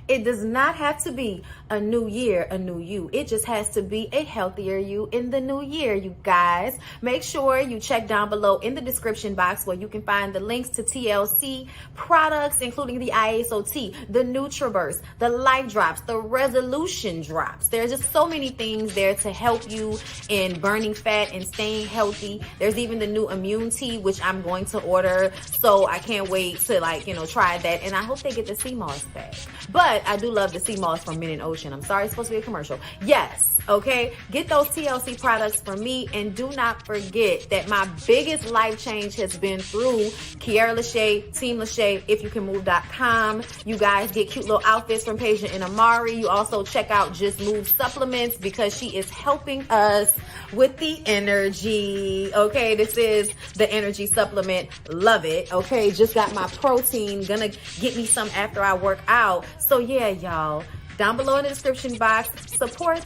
It does not have to be a new year, a new you. It just has to be a healthier you in the new year, you guys. Make sure you check down below in the description box where you can find the links to TLC products, including the ISOT, the NutriBurst, the Life Drops, the Resolution Drops. There's just so many things there to help you in burning fat and staying healthy. There's even the new Immune Tea, which I'm going to order. So I can't wait to try that. And I hope they get the sea moss back. But I do love the sea moss from Mint and Ocean. I'm sorry, it's supposed to be a commercial. Yes, okay? Get those TLC products from me. And do not forget that my biggest life change has been through Kiara LASHAE, Team LASHAE, ifyoucanmove.com. You guys get cute little outfits from Peja and Amari. You also check out Just Move supplements because she is helping us with the energy. Okay, this is the energy supplement. Love it. Okay, just got my protein. Gonna get me some after I work out. So yeah, y'all, down below in the description box, support.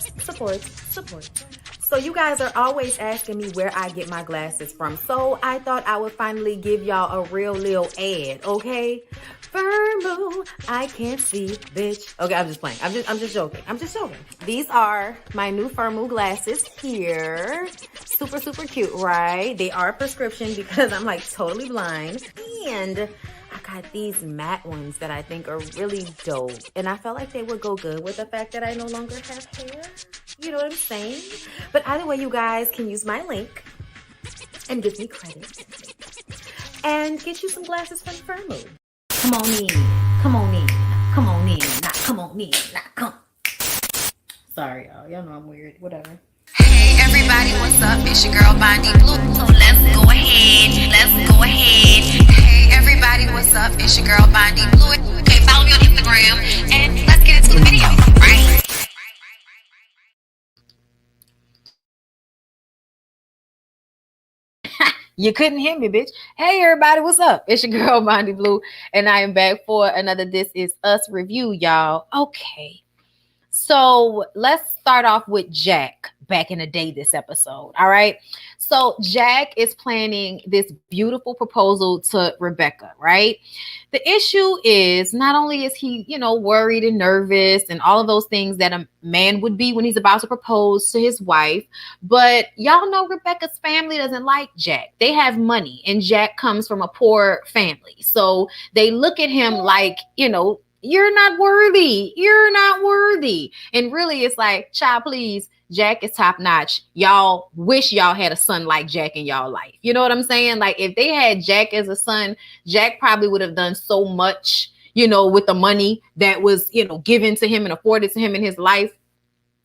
So you guys are always asking me where I get my glasses from. So I thought I would finally give y'all a real little ad, okay? Firmoo, I can't see, bitch. Okay, I'm just playing. I'm just joking. These are my new Firmoo glasses here. Super, super cute, right? They are prescription because I'm like totally blind. And I got these matte ones that I think are really dope. And I felt like they would go good with the fact that I no longer have hair. You know what I'm saying? But either way, you guys can use my link and give me credit. And get you some glasses from Firmoo. Come on in. Sorry, y'all. Y'all know I'm weird. Whatever. Hey everybody, what's up? It's your girl Bondy Blue. So let's go ahead. Hey everybody, what's up? It's your girl Bondy Blue. Okay, follow me on Instagram and let's get into the video, right? You couldn't hear me, bitch. Hey everybody, what's up? It's your girl Bondy Blue, and I am back for another This Is Us review, y'all. Okay. So let's start off with Jack back in the day this episode. All right. So Jack is planning this beautiful proposal to Rebecca, right? The issue is not only is he, worried and nervous and all of those things that a man would be when he's about to propose to his wife, but y'all know Rebecca's family doesn't like Jack. They have money and Jack comes from a poor family. So they look at him like, you're not worthy. And really, it's like, child, please, Jack is top notch. Y'all wish y'all had a son like Jack in y'all life. You know what I'm saying? Like, if they had Jack as a son, Jack probably would have done so much, with the money that was, given to him and afforded to him in his life.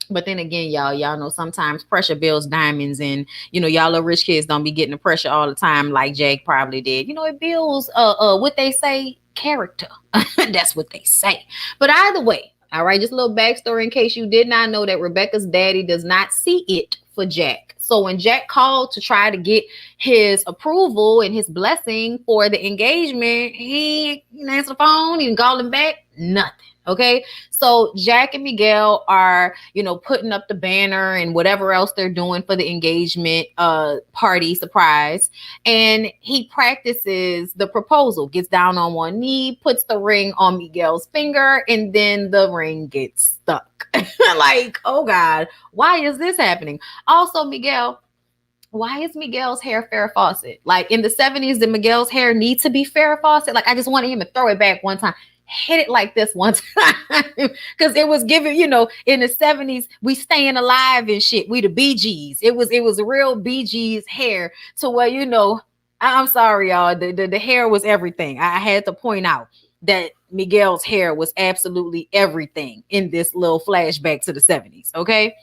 But then again, y'all know sometimes pressure builds diamonds, and y'all little rich kids don't be getting the pressure all the time like Jack probably did. It builds what they say, character. That's what they say. But either way, all right, just a little backstory in case you did not know that Rebecca's daddy does not see it for Jack. So when Jack called to try to get his approval and his blessing for the engagement, he didn't answer the phone, he didn't call him back, nothing. Okay, so Jack and Miguel are, putting up the banner and whatever else they're doing for the engagement party surprise. And he practices the proposal, gets down on one knee, puts the ring on Miguel's finger, and then the ring gets stuck. Like, oh God, why is this happening? Also, Miguel, why is Miguel's hair Farrah Fawcett? Like in the 70s, did Miguel's hair need to be Farrah Fawcett? Like, I just wanted him to throw it back one time. Hit it like this one time because it was given, in the 70s, we staying alive and shit. We the Bee Gees. It was a real Bee Gees hair to where, I'm sorry, y'all. The hair was everything. I had to point out that Miguel's hair was absolutely everything in this little flashback to the 70s. Okay.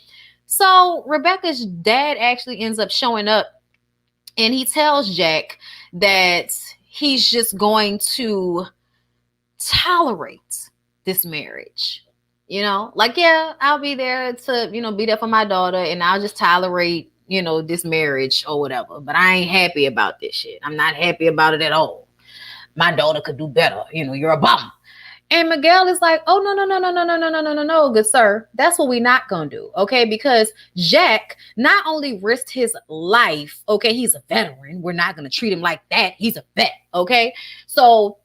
So Rebecca's dad actually ends up showing up and he tells Jack that he's just going to tolerate this marriage, yeah, I'll be there to, be there for my daughter and I'll just tolerate, this marriage or whatever. But I ain't happy about this shit. I'm not happy about it at all. My daughter could do better. You're a bum. And Miguel is like, oh, no, good sir. That's what we're not going to do. Okay. Because Jack not only risked his life. Okay. He's a veteran. We're not going to treat him like that. He's a vet. Okay. So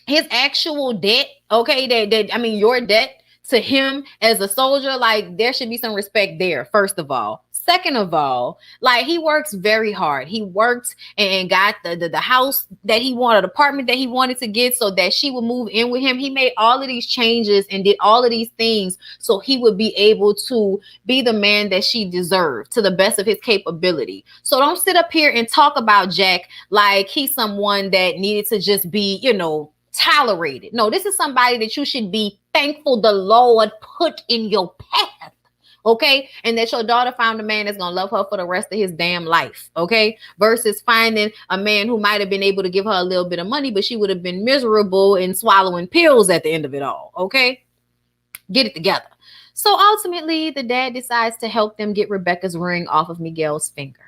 his actual debt, okay, that I mean your debt to him as a soldier, like there should be some respect there, first of all. Second of all, like he works very hard. He worked and got the house that he wanted, apartment that he wanted to get so that she would move in with him. He made all of these changes and did all of these things so he would be able to be the man that she deserved to the best of his capability. So don't sit up here and talk about Jack like he's someone that needed to just be, tolerated. No, this is somebody that you should be thankful the Lord put in your path. Okay, and that your daughter found a man that's gonna love her for the rest of his damn life. Okay, versus finding a man who might have been able to give her a little bit of money, but she would have been miserable and swallowing pills at the end of it all. Okay, get it together. So ultimately, the dad decides to help them get Rebecca's ring off of Miguel's finger.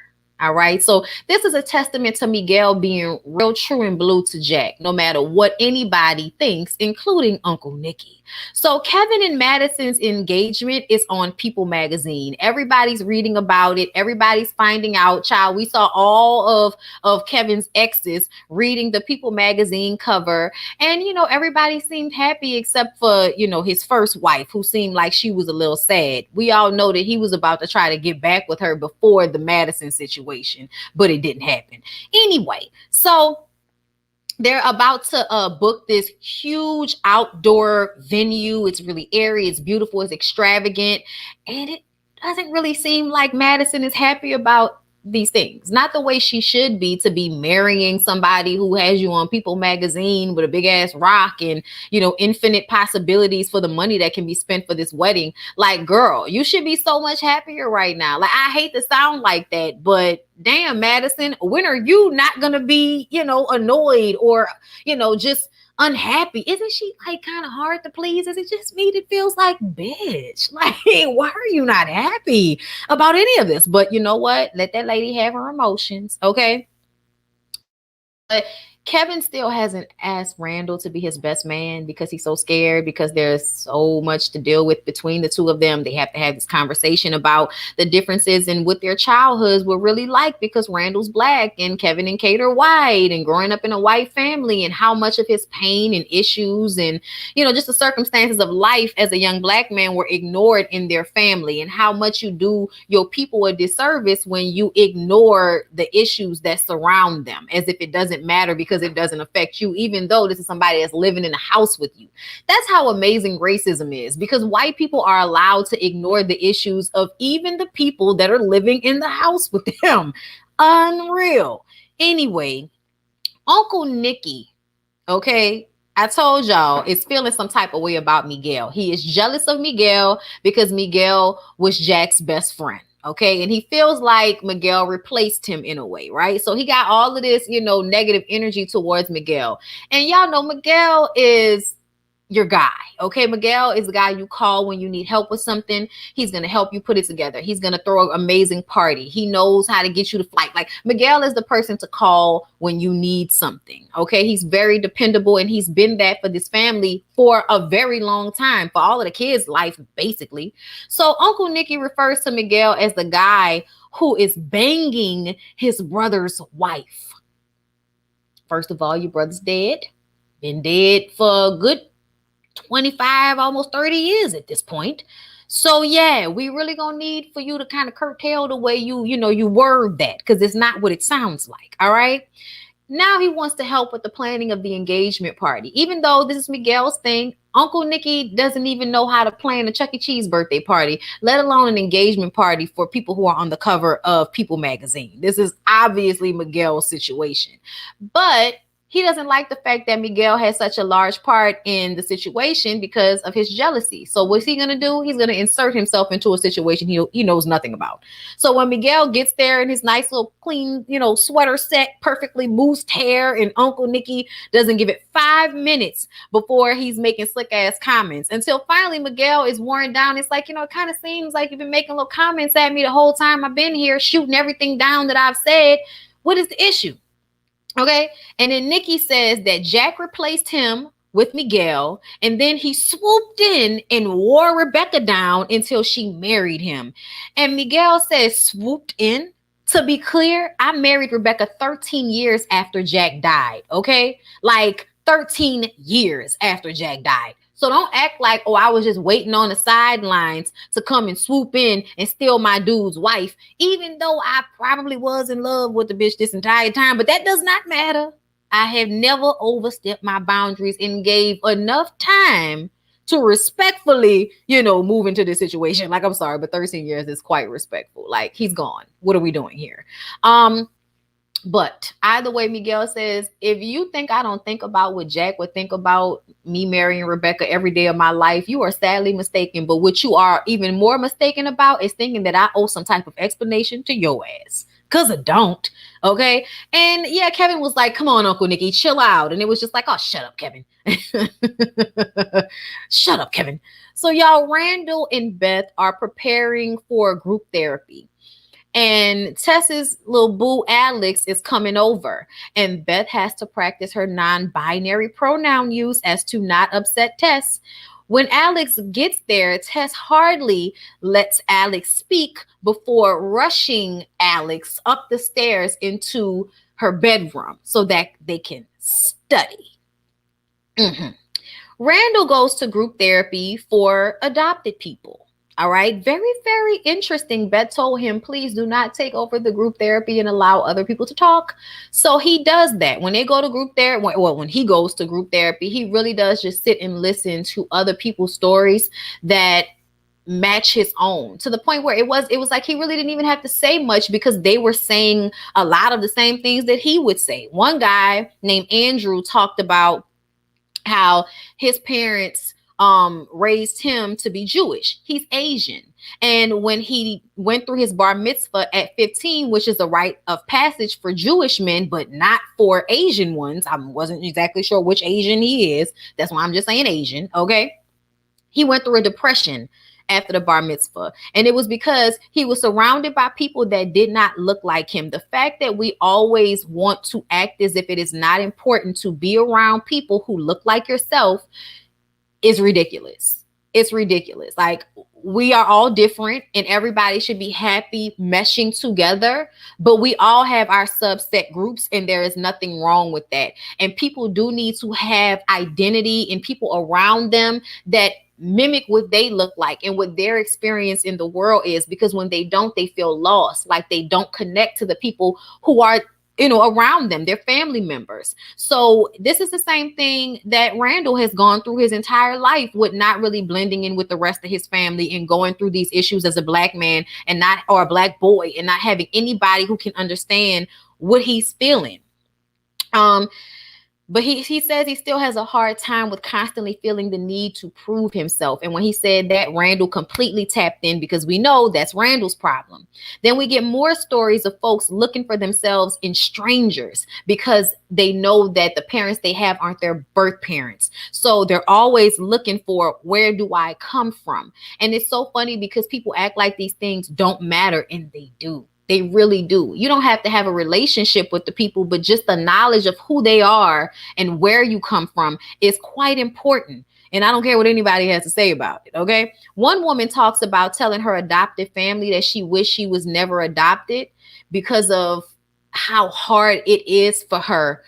All right. So this is a testament to Miguel being real true and blue to Jack, no matter what anybody thinks, including Uncle Nicky. So Kevin and Madison's engagement is on People magazine. Everybody's reading about it. Everybody's finding out. Child, we saw all of Kevin's exes reading the People magazine cover. And, everybody seemed happy except for, his first wife, who seemed like she was a little sad. We all know that he was about to try to get back with her before the Madison situation, but it didn't happen. Anyway, so they're about to book this huge outdoor venue. It's really airy, it's beautiful, it's extravagant, and it doesn't really seem like Madison is happy about these things. Not the way she should be, to be marrying somebody who has you on People magazine with a big ass rock and, infinite possibilities for the money that can be spent for this wedding. Like, girl, you should be so much happier right now. Like, I hate to sound like that, but damn, Madison, when are you not gonna be, annoyed or, just unhappy? Isn't she like kind of hard to please? Is it just me that feels like, bitch, like, why are you not happy about any of this? But you know what? Let that lady have her emotions, okay? But Kevin still hasn't asked Randall to be his best man because he's so scared, because there's so much to deal with between the two of them. They have to have this conversation about the differences in what their childhoods were really like, because Randall's black and Kevin and Kate are white, and growing up in a white family, and how much of his pain and issues and, just the circumstances of life as a young black man were ignored in their family, and how much you do your people a disservice when you ignore the issues that surround them as if it doesn't matter because it doesn't affect you, even though this is somebody that's living in a house with you. That's how amazing racism is, because white people are allowed to ignore the issues of even the people that are living in the house with them. Unreal. Anyway, Uncle Nicky, okay, I told y'all, is feeling some type of way about Miguel. He is jealous of Miguel because Miguel was Jack's best friend. Okay. And he feels like Miguel replaced him in a way, right? So he got all of this, negative energy towards Miguel. And y'all know Miguel is your guy. Okay. Miguel is the guy you call when you need help with something. He's going to help you put it together. He's going to throw an amazing party. He knows how to get you to flight. Like, Miguel is the person to call when you need something. Okay. He's very dependable, and he's been that for this family for a very long time, for all of the kids' life, basically. So Uncle Nicky refers to Miguel as the guy who is banging his brother's wife. First of all, your brother's dead. Been dead for a good 25, almost 30 years at this point. So yeah, we really gonna need for you to kind of curtail the way you word that, because it's not what it sounds like. All right. Now he wants to help with the planning of the engagement party. Even though this is Miguel's thing, Uncle Nicky doesn't even know how to plan a Chuck E. Cheese birthday party, let alone an engagement party for people who are on the cover of People magazine. This is obviously Miguel's situation. But he doesn't like the fact that Miguel has such a large part in the situation because of his jealousy. So what's he going to do? He's going to insert himself into a situation he knows nothing about. So when Miguel gets there in his nice little clean, sweater set, perfectly moosed hair, and Uncle Nicky doesn't give it 5 minutes before he's making slick ass comments, until finally Miguel is worn down. It's like, it kind of seems like you've been making little comments at me the whole time I've been here, shooting everything down that I've said. What is the issue? Okay. And then Nicky says that Jack replaced him with Miguel, and then he swooped in and wore Rebecca down until she married him. And Miguel says swooped in. To be clear, I married Rebecca 13 years after Jack died. Okay. Like, 13 years after Jack died. So don't act like, oh, I was just waiting on the sidelines to come and swoop in and steal my dude's wife, even though I probably was in love with the bitch this entire time. But that does not matter. I have never overstepped my boundaries and gave enough time to respectfully, move into this situation. Like, I'm sorry, but 13 years is quite respectful. Like, he's gone. What are we doing here? But either way, Miguel says, if you think I don't think about what Jack would think about me marrying Rebecca every day of my life, you are sadly mistaken. But what you are even more mistaken about is thinking that I owe some type of explanation to your ass. Because I don't. Okay. And yeah, Kevin was like, come on, Uncle Nicky, chill out. And it was just like, oh, shut up, Kevin. Shut up, Kevin. So y'all, Randall and Beth are preparing for group therapy. And Tess's little boo Alex is coming over, and Beth has to practice her non-binary pronoun use as to not upset Tess. When Alex gets there, Tess hardly lets Alex speak before rushing Alex up the stairs into her bedroom so that they can study. Randall goes to group therapy for adopted people. All right. Very, very interesting. Beth told him, please do not take over the group therapy and allow other people to talk. So he does that. When they go to group therapy, well, when he goes to group therapy, he really does just sit and listen to other people's stories that match his own, to the point where it was like he really didn't even have to say much because they were saying a lot of the same things that he would say. One guy named Andrew talked about how his parents raised him to be Jewish. He's Asian. And when he went through his bar mitzvah at 15, which is a rite of passage for Jewish men, but not for Asian ones. I wasn't exactly sure which Asian he is. That's why I'm just saying Asian. Okay. He went through a depression after the bar mitzvah. And it was because he was surrounded by people that did not look like him. The fact that we always want to act as if it is not important to be around people who look like yourself is ridiculous. It's ridiculous. Like, we are all different and everybody should be happy meshing together, but we all have our subset groups and there is nothing wrong with that. And people do need to have identity and people around them that mimic what they look like and what their experience in the world is, because when they don't, they feel lost, like they don't connect to the people who are around them, their family members. So this is the same thing that Randall has gone through his entire life, with not really blending in with the rest of his family and going through these issues as a black man or a black boy, and not having anybody who can understand what he's feeling. But he says he still has a hard time with constantly feeling the need to prove himself. And when he said that, Randall completely tapped in, because we know that's Randall's problem. Then we get more stories of folks looking for themselves in strangers because they know that the parents they have aren't their birth parents. So they're always looking for, where do I come from? And it's so funny because people act like these things don't matter, and they do. They really do. You don't have to have a relationship with the people, but just the knowledge of who they are and where you come from is quite important. And I don't care what anybody has to say about it. Okay. One woman talks about telling her adopted family that she wished she was never adopted because of how hard it is for her,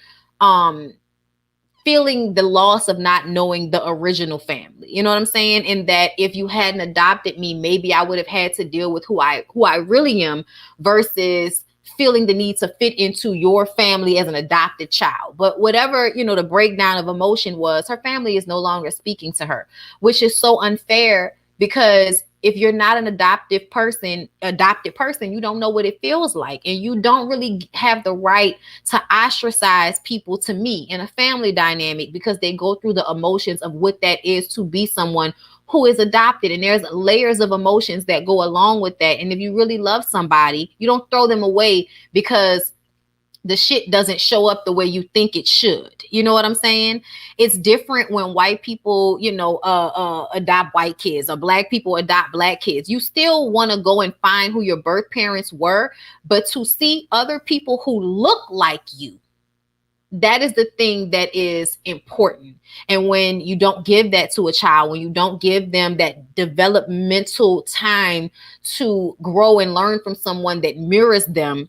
feeling the loss of not knowing the original family. You know what I'm saying? And that if you hadn't adopted me, maybe I would have had to deal with who I really am, versus feeling the need to fit into your family as an adopted child. But whatever, the breakdown of emotion was, her family is no longer speaking to her, which is so unfair, because if you're not an adopted person, you don't know what it feels like. And you don't really have the right to ostracize people, to me, in a family dynamic, because they go through the emotions of what that is to be someone who is adopted. And there's layers of emotions that go along with that. And if you really love somebody, you don't throw them away because the shit doesn't show up the way you think it should. You know what I'm saying? It's different when white people, adopt white kids, or black people adopt black kids. You still want to go and find who your birth parents were, but to see other people who look like you That is the thing that is important. And when you don't give that to a child, when you don't give them that developmental time to grow and learn from someone that mirrors them,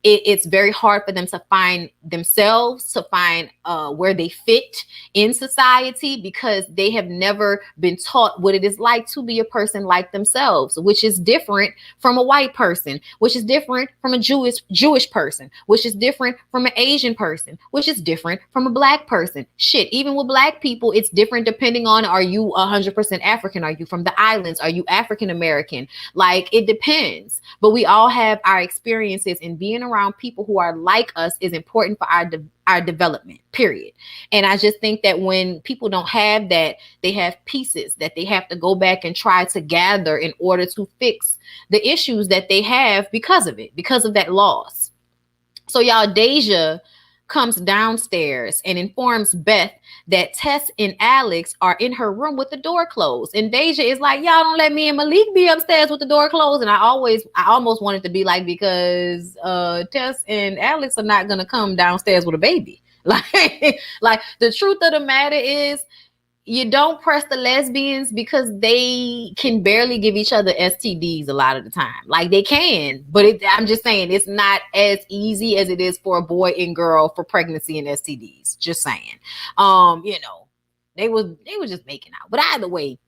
it's very hard for them to find themselves, to find where they fit in society, because they have never been taught what it is like to be a person like themselves, which is different from a white person, which is different from a Jewish person, which is different from an Asian person, which is different from a black person. Shit, even with black people, it's different depending on, are you 100% African? Are you from the islands? Are you African American? Like, it depends. But we all have our experiences, and being around people who are like us is important for our development, period. And I just think that when people don't have that, they have pieces that they have to go back and try to gather in order to fix the issues that they have because of it, because of that loss. So y'all, Deja comes downstairs and informs Beth that Tess and Alex are in her room with the door closed. And Deja is like, y'all don't let me and Malik be upstairs with the door closed. And I almost wanted to be like, because Tess and Alex are not gonna come downstairs with a baby. Like the truth of the matter is, you don't press the lesbians because they can barely give each other STDs a lot of the time. Like, they can, but I'm just saying, it's not as easy as it is for a boy and girl for pregnancy and STDs. Just saying. They was just making out. But either way,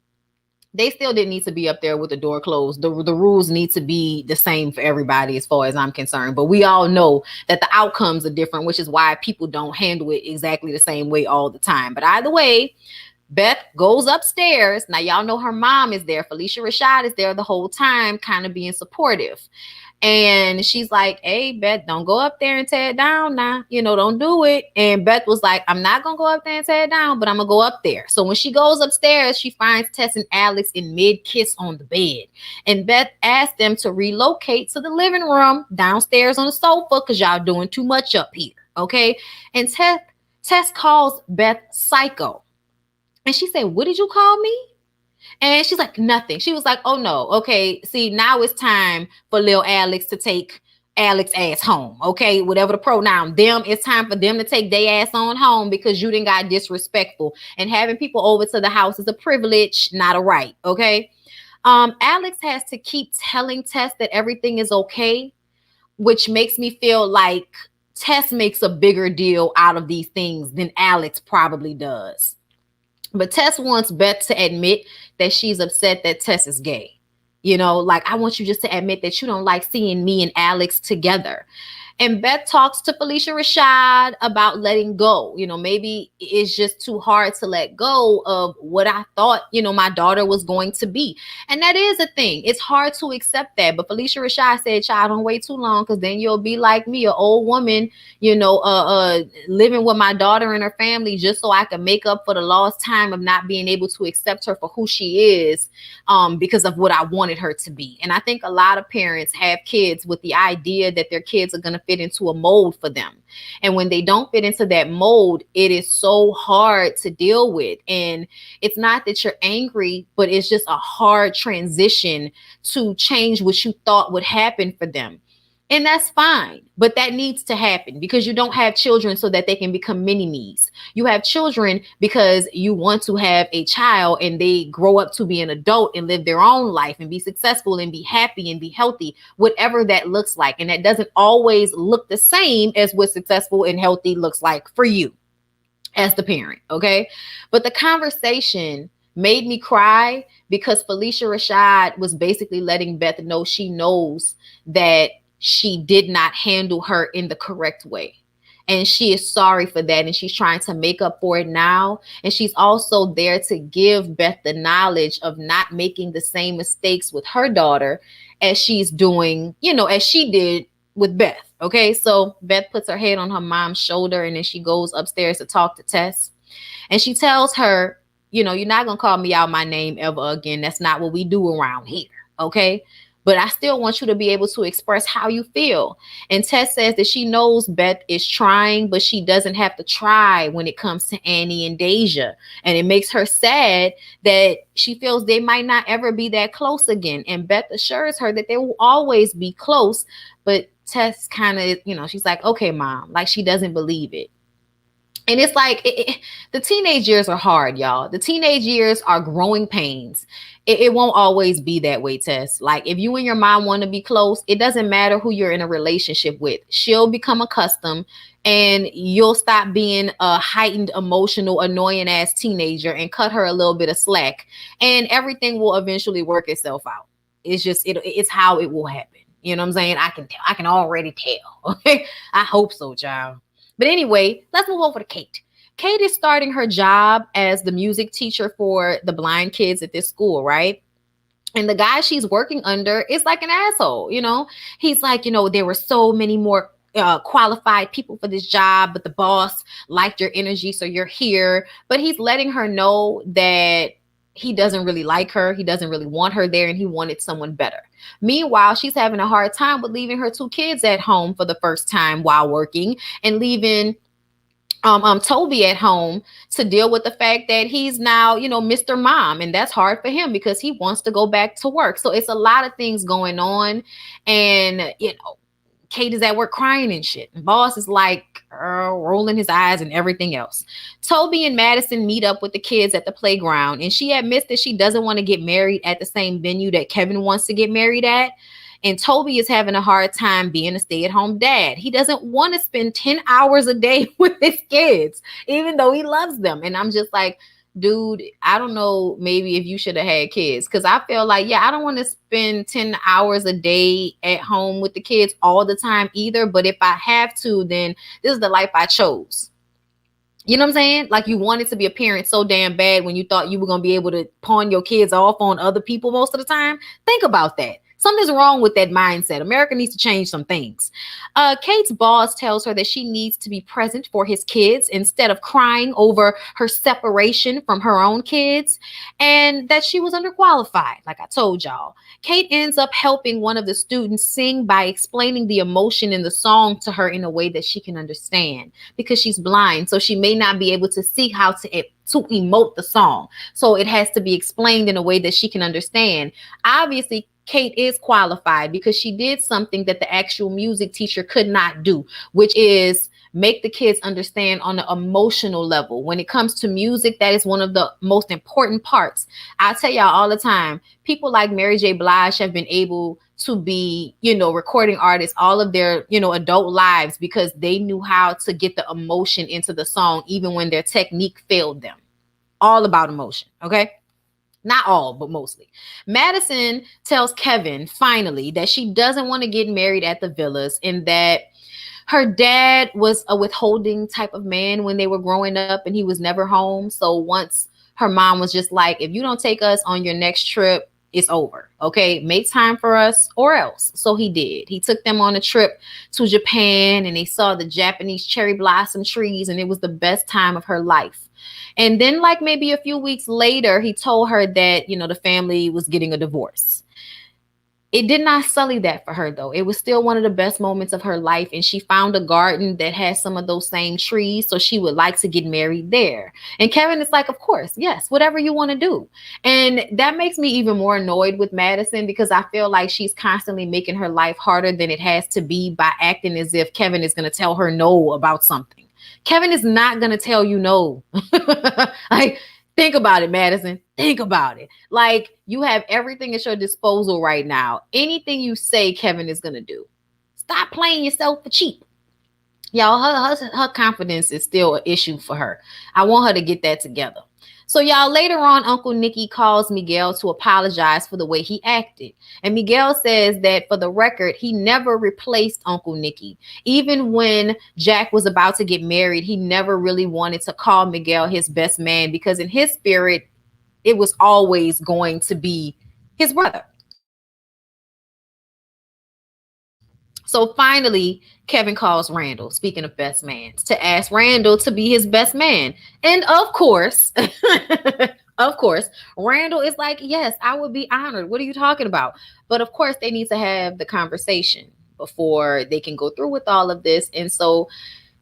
they still didn't need to be up there with the door closed. The rules need to be the same for everybody as far as I'm concerned. But we all know that the outcomes are different, which is why people don't handle it exactly the same way all the time. But either way, Beth goes upstairs. Now, y'all know her mom is there. Felicia Rashad is there the whole time, kind of being supportive. And she's like, hey, Beth, don't go up there and tear it down now. Don't do it. And Beth was like, I'm not going to go up there and tear it down, but I'm going to go up there. So when she goes upstairs, she finds Tess and Alex in mid-kiss on the bed. And Beth asked them to relocate to the living room downstairs on the sofa because y'all doing too much up here, okay? And Tess calls Beth psycho. And she said, what did you call me? And she's like, nothing. She was like, oh no. Okay. See, now it's time for Lil Alex to take Alex ass home. Okay. Whatever the pronoun, them, it's time for them to take their ass on home because you done got disrespectful. And having people over to the house is a privilege, not a right. Okay. Alex has to keep telling Tess that everything is okay, which makes me feel like Tess makes a bigger deal out of these things than Alex probably does. But Tess wants Beth to admit that she's upset that Tess is gay. Like, I want you just to admit that you don't like seeing me and Alex together. And Beth talks to Felicia Rashad about letting go. Maybe it's just too hard to let go of what I thought, my daughter was going to be. And that is a thing. It's hard to accept that. But Felicia Rashad said, child, don't wait too long, because then you'll be like me, an old woman, living with my daughter and her family just so I can make up for the lost time of not being able to accept her for who she is, because of what I wanted her to be. And I think a lot of parents have kids with the idea that their kids are going to fit into a mold for them. And when they don't fit into that mold, it is so hard to deal with. And it's not that you're angry, but it's just a hard transition to change what you thought would happen for them. And that's fine, but that needs to happen because you don't have children so that they can become mini-me's. You have children because you want to have a child and they grow up to be an adult and live their own life and be successful and be happy and be healthy, whatever that looks like. And that doesn't always look the same as what successful and healthy looks like for you as the parent, okay? But the conversation made me cry because Felicia Rashad was basically letting Beth know she knows that she did not handle her in the correct way. And she is sorry for that. And she's trying to make up for it now. And she's also there to give Beth the knowledge of not making the same mistakes with her daughter as she's doing, as she did with Beth. Okay. So Beth puts her head on her mom's shoulder and then she goes upstairs to talk to Tess. And she tells her, you're not going to call me out my name ever again. That's not what we do around here. Okay. But I still want you to be able to express how you feel. And Tess says that she knows Beth is trying, but she doesn't have to try when it comes to Annie and Deja. And it makes her sad that she feels they might not ever be that close again. And Beth assures her that they will always be close. But Tess kind of, she's like, okay, mom, like she doesn't believe it. And it's like the teenage years are hard, y'all. The teenage years are growing pains. It won't always be that way, Tess. Like if you and your mom want to be close, it doesn't matter who you're in a relationship with. She'll become accustomed and you'll stop being a heightened, emotional, annoying ass teenager and cut her a little bit of slack. And everything will eventually work itself out. It's how it will happen. You know what I'm saying? I can tell. I can already tell. Okay. I hope so, child. But anyway, let's move over to Kate. Kate is starting her job as the music teacher for the blind kids at this school, right? And the guy she's working under is like an asshole, you know? He's like, there were so many more qualified people for this job, but the boss liked your energy, so you're here. But he's letting her know that he doesn't really like her. He doesn't really want her there, and he wanted someone better. Meanwhile, she's having a hard time with leaving her two kids at home for the first time while working and leaving Toby at home to deal with the fact that he's now, Mr. Mom. And that's hard for him because he wants to go back to work. So it's a lot of things going on. And, Kate is at work crying and shit. And boss is like rolling his eyes and everything else. Toby and Madison meet up with the kids at the playground. And she admits that she doesn't want to get married at the same venue that Kevin wants to get married at. And Toby is having a hard time being a stay-at-home dad. He doesn't want to spend 10 hours a day with his kids, even though he loves them. And I'm just like, dude, I don't know, maybe if you should have had kids. Because I feel like, I don't want to spend 10 hours a day at home with the kids all the time either. But if I have to, then this is the life I chose. You know what I'm saying? Like you wanted to be a parent so damn bad when you thought you were going to be able to pawn your kids off on other people most of the time. Think about that. Something's wrong with that mindset. America needs to change some things. Kate's boss tells her that she needs to be present for his kids instead of crying over her separation from her own kids, and that she was underqualified, like I told y'all. Kate ends up helping one of the students sing by explaining the emotion in the song to her in a way that she can understand because she's blind, so she may not be able to see how to emote the song. So it has to be explained in a way that she can understand. Obviously, Kate is qualified because she did something that the actual music teacher could not do, which is make the kids understand on an emotional level. When it comes to music, that is one of the most important parts. I tell y'all all the time, people like Mary J. Blige have been able to be, recording artists all of their, adult lives because they knew how to get the emotion into the song, even when their technique failed them. All about emotion, okay? Not all, but mostly. Madison tells Kevin finally that she doesn't want to get married at the villas and that her dad was a withholding type of man when they were growing up and he was never home. So once her mom was just like, if you don't take us on your next trip, it's over. Okay, make time for us or else. So he did. He took them on a trip to Japan and they saw the Japanese cherry blossom trees and it was the best time of her life. And then like maybe a few weeks later, he told her that, the family was getting a divorce. It did not sully that for her, though. It was still one of the best moments of her life. And she found a garden that has some of those same trees. So she would like to get married there. And Kevin is like, of course, yes, whatever you want to do. And that makes me even more annoyed with Madison because I feel like she's constantly making her life harder than it has to be by acting as if Kevin is going to tell her no about something. Kevin is not going to tell you no. Like, think about it, Madison. Think about it. Like, you have everything at your disposal right now. Anything you say, Kevin is going to do. Stop playing yourself for cheap. Y'all, her confidence is still an issue for her. I want her to get that together. So y'all, later on, Uncle Nicky calls Miguel to apologize for the way he acted. And Miguel says that for the record, he never replaced Uncle Nicky. Even when Jack was about to get married, he never really wanted to call Miguel his best man because in his spirit, it was always going to be his brother. So finally, Kevin calls Randall, speaking of best man, to ask Randall to be his best man. And of course, Randall is like, yes, I would be honored. What are you talking about? But of course, they need to have the conversation before they can go through with all of this. And so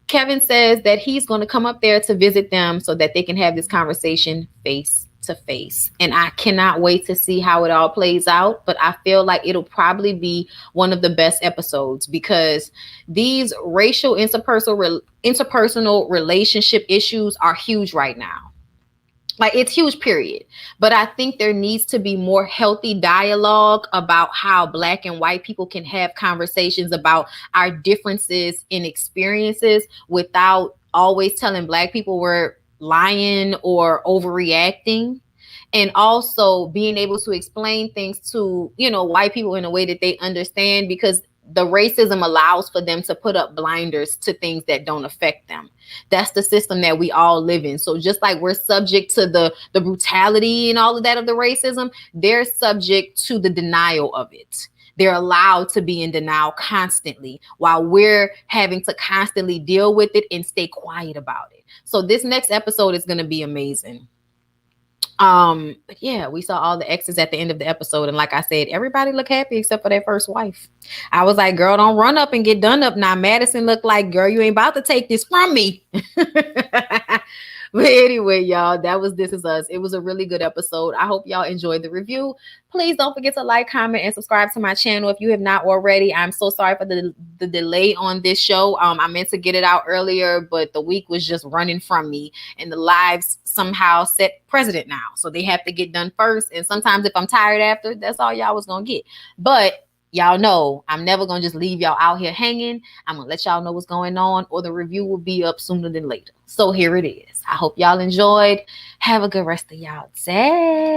Kevin says that he's going to come up there to visit them so that they can have this conversation face to face. And I cannot wait to see how it all plays out. But I feel like it'll probably be one of the best episodes because these racial interpersonal relationship issues are huge right now. Like it's huge, period. But I think there needs to be more healthy dialogue about how Black and white people can have conversations about our differences in experiences without always telling Black people we're lying or overreacting, and also being able to explain things to, white people in a way that they understand, because the racism allows for them to put up blinders to things that don't affect them. That's the system that we all live in. So just like we're subject to the brutality and all of that of the racism, they're subject to the denial of it. They're allowed to be in denial constantly while we're having to constantly deal with it and stay quiet about it. So this next episode is going to be amazing. But yeah, we saw all the exes at the end of the episode, and like I said, everybody looked happy except for their first wife. I was like, girl, don't run up and get done up now. Madison looked like, girl, you ain't about to take this from me. But anyway, y'all, that was This Is Us. It was a really good episode. I hope y'all enjoyed the review. Please don't forget to like, comment, and subscribe to my channel if you have not already. I'm so sorry for the delay on this show. I meant to get it out earlier, but the week was just running from me, and the lives somehow set precedent now. So they have to get done first. And sometimes if I'm tired after, that's all y'all was going to get. But y'all know I'm never going to just leave y'all out here hanging. I'm going to let y'all know what's going on, or the review will be up sooner than later. So here it is. I hope y'all enjoyed. Have a good rest of y'all day.